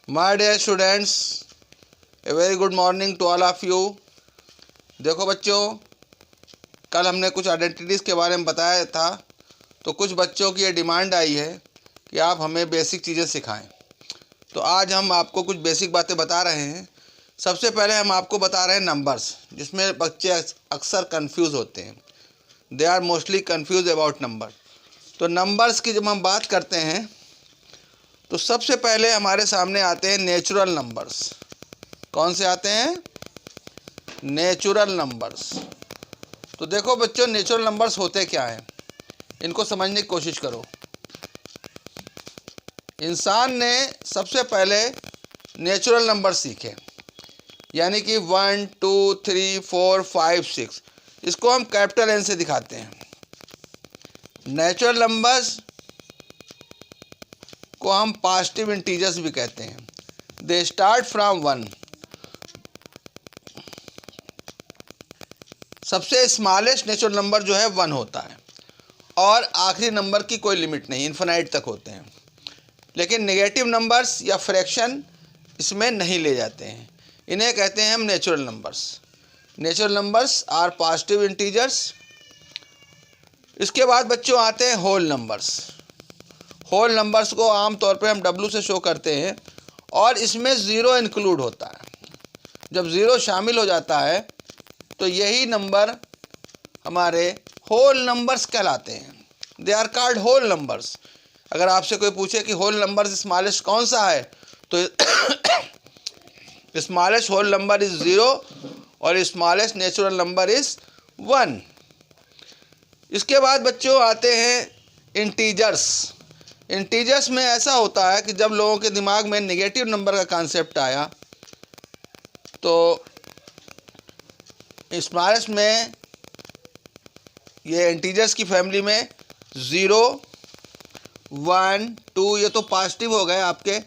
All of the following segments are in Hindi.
My dear students, a very good morning to all of you. देखो बच्चों, कल हमने कुछ आइडेंटिटीज़ के बारे में बताया था, तो कुछ बच्चों की ये डिमांड आई है कि आप हमें बेसिक चीज़ें सिखाएं। तो आज हम आपको कुछ बेसिक बातें बता रहे हैं। सबसे पहले हम आपको बता रहे हैं नंबर्स, जिसमें बच्चे अक्सर कंफ्यूज होते हैं। They are mostly confuse about number. तो नंबर्स की जब हम बात करते हैं तो सबसे पहले हमारे सामने आते हैं नेचुरल नंबर्स। कौन से आते हैं? Natural numbers. तो देखो बच्चों, नेचुरल नंबर्स होते क्या हैं, इनको समझने की कोशिश करो। इंसान ने सबसे पहले नेचुरल नंबर सीखे, यानी कि 1 2 3 4 5 6। इसको हम कैपिटल एन से दिखाते हैं। नेचुरल नंबर्स को हम पॉजिटिव इंटीजर्स भी कहते हैं। They start from 1। सबसे स्मॉलेस्ट नेचुरल नंबर जो है 1 होता है, और आखिरी नंबर की कोई लिमिट नहीं, इन्फिनाइट तक होते हैं। लेकिन नेगेटिव नंबर्स या फ्रैक्शन इसमें नहीं ले जाते हैं, इन्हें कहते हैं हम natural numbers. Natural numbers are positive integers. इसके बाद बच्चों आते हैं होल नंबर्स। होल नंबर्स को आमतौर पे हम W से शो करते हैं, और इसमें ज़ीरो इंक्लूड होता है। जब ज़ीरो शामिल हो जाता है तो यही नंबर हमारे होल नंबर्स कहलाते हैं। They are called whole numbers. अगर आपसे कोई पूछे कि होल नंबर स्मॉलेस्ट कौन सा है, तो स्मॉलेस्ट होल नंबर इज़ 0 और स्मॉलेस्ट नेचुरल नंबर इज़ 1। इसके बाद बच्चों आते हैं इंटीजर्स। इंटीजर्स में ऐसा होता है कि जब लोगों के दिमाग में नेगेटिव नंबर का कॉन्सेप्ट आया, तो स्मॉलेस्ट में ये इंटीजर्स की फैमिली में 0 1 2 ये तो पॉजिटिव हो गए आपके,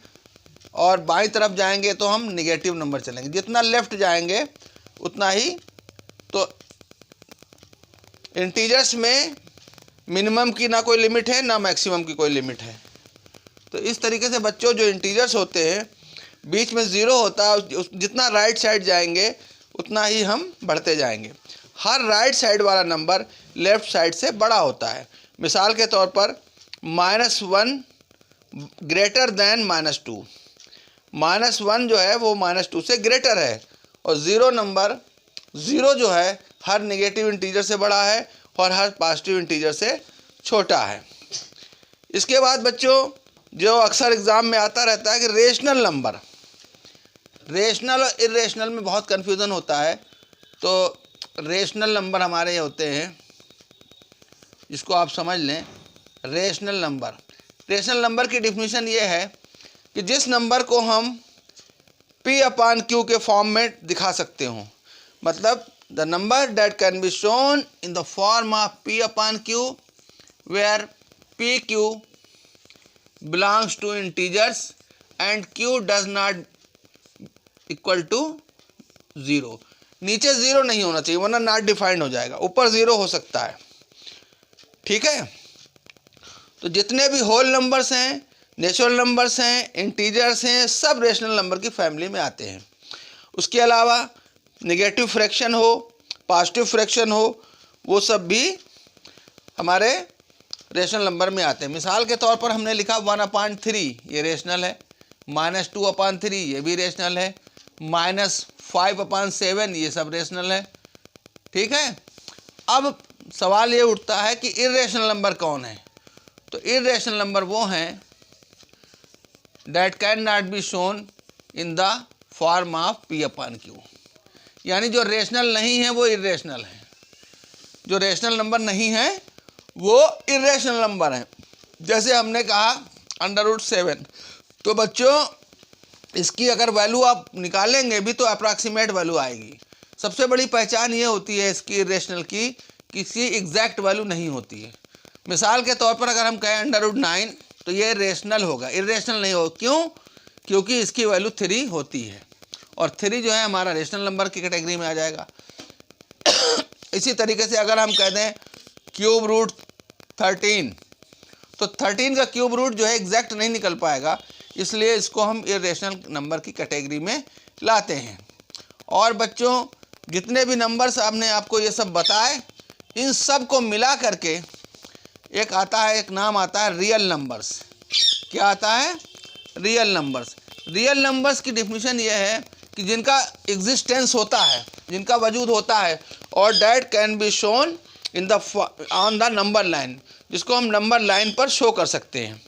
और बाईं तरफ जाएंगे तो हम नेगेटिव नंबर चलेंगे। जितना लेफ्ट जाएंगे उतना ही। तो इंटीजर्स में मिनिमम की ना कोई लिमिट है, ना मैक्सिमम की कोई लिमिट है। तो इस तरीके से बच्चों, जो इंटीजर्स होते हैं, बीच में 0 होता है, जितना राइट साइड जाएंगे उतना ही हम बढ़ते जाएंगे। हर राइट साइड वाला नंबर लेफ़्ट साइड से बड़ा होता है। मिसाल के तौर पर -1 ग्रेटर दैन -2। -1 जो है वो -2 से ग्रेटर है, और 0 नंबर 0 जो है हर नेगेटिव इंटीजर से बड़ा है और हर पॉजिटिव इंटीजर से छोटा है। इसके बाद बच्चों, जो अक्सर एग्ज़ाम में आता रहता है कि रेशनल नंबर। रेशनल और इरेशनल में बहुत कन्फ्यूज़न होता है। तो रेशनल नंबर हमारे ये होते हैं, इसको आप समझ लें। रेशनल नंबर की डिफिनीशन ये है कि जिस नंबर को हम P/Q के फॉर्म में दिखा सकते हो। मतलब the number that can be shown in the form of P/Q where PQ belongs to integers and Q does not equal to 0। नीचे 0 नहीं होना चाहिए, वरना नॉट डिफाइंड हो जाएगा। ऊपर 0 हो सकता है, ठीक है। तो जितने भी होल नंबर्स हैं, नेचुरल नंबर्स हैं, इंटीजर्स हैं, सब रेशनल नंबर की फैमिली में आते हैं। उसके अलावा नेगेटिव फ्रैक्शन हो, पॉजिटिव फ्रैक्शन हो, वो सब भी हमारे रेशनल नंबर में आते हैं। मिसाल के तौर पर हमने लिखा 1/3, ये रेशनल है। -2/3 ये भी रेशनल है। -5/7 ये सब रेशनल है, ठीक है। अब सवाल ये उठता है कि इरेशनल नंबर कौन है। तो इरेशनल नंबर वो हैं that can not be shown in the form of P/Q। यानी जो रेशनल नहीं है वो इरेशनल है, जो रेशनल नंबर नहीं है वो इरेशनल नंबर है। जैसे हमने कहा √7। तो बच्चों, इसकी अगर वैल्यू आप निकालेंगे भी तो अप्रॉक्सीमेट वैल्यू आएगी। सबसे बड़ी पहचान ये होती है इसकी इरेशनल की, किसी एग्जैक्ट वैल्यू नहीं होती है। मिसाल के तौर पर अगर हम कहें √9, तो ये रेशनल होगा, इरेशनल नहीं होगा। क्यों? क्योंकि इसकी वैल्यू 3 होती है, और 3 जो है हमारा रेशनल नंबर की कैटेगरी में आ जाएगा। इसी तरीके से अगर हम कह दें √13, तो 13 का क्यूब रूट जो है एग्जैक्ट नहीं निकल पाएगा, इसलिए इसको हम इरेशनल नंबर की कैटेगरी में लाते हैं। और बच्चों जितने भी नंबर्स आपने आपको ये सब बताए, इन सब को मिला करके एक आता है, एक नाम आता है रियल नंबर्स। क्या आता है? Real numbers. रियल नंबर्स की डिफिनीशन ये है कि जिनका एग्जिस्टेंस होता है, जिनका वजूद होता है, और that can be shown in the on the number line, जिसको हम नंबर लाइन पर शो कर सकते हैं।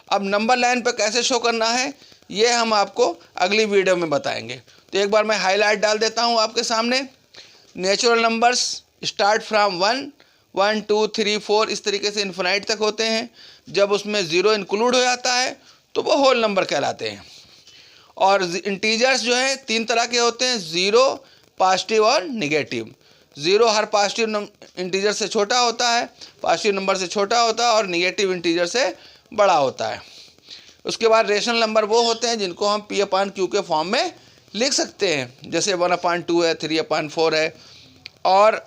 अब नंबर लाइन पर कैसे शो करना है ये हम आपको अगली वीडियो में बताएंगे। तो एक बार मैं हाईलाइट डाल देता हूँ आपके सामने। नेचुरल नंबर्स स्टार्ट फ्रॉम 1, 1, 2, 3, 4 इस तरीके से इन्फिनाइट तक होते हैं। जब उसमें ज़ीरो इंक्लूड हो जाता है तो वो होल नंबर कहलाते हैं। और इंटीजर्स जो है 3 तरह के होते हैं, ज़ीरो, पॉजिटिव और निगेटिव। ज़ीरो हर पॉजिटिव इंटीजर से छोटा होता है, पॉजिटिव नंबर से छोटा होता है, और निगेटिव इंटीजर से बड़ा होता है। उसके बाद रेशनल नंबर वो होते हैं जिनको हम P/Q के फॉर्म में लिख सकते हैं, जैसे 1/2 है, 3/4 है। और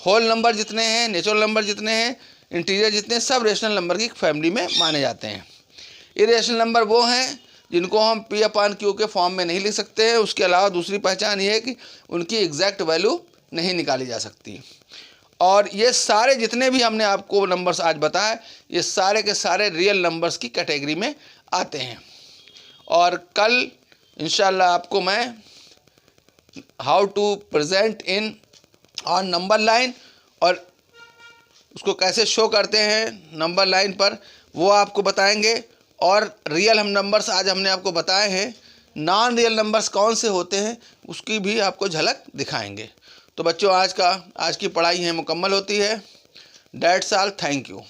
होल नंबर जितने हैं, नेचुरल नंबर जितने हैं, इंटीजर जितने, सब रेशनल नंबर की फैमिली में माने जाते हैं। इरेशनल नंबर वो हैं जिनको हम P/Q के फॉर्म में नहीं लिख सकते हैं। उसके अलावा दूसरी पहचान ये है कि उनकी एग्जैक्ट वैल्यू नहीं निकाली जा सकती। और ये सारे जितने भी हमने आपको नंबर्स आज बताए, ये सारे के सारे रियल नंबर्स की कैटेगरी में आते हैं। और कल इंशाल्लाह आपको मैं how to present in on number line और उसको कैसे शो करते हैं नंबर लाइन पर, वो आपको बताएंगे। और रियल हम नंबर्स आज हमने आपको बताए हैं, नॉन रियल नंबर्स कौन से होते हैं उसकी भी आपको झलक दिखाएंगे। तो बच्चों आज की पढ़ाई है मुकम्मल होती है। That's all, thank you.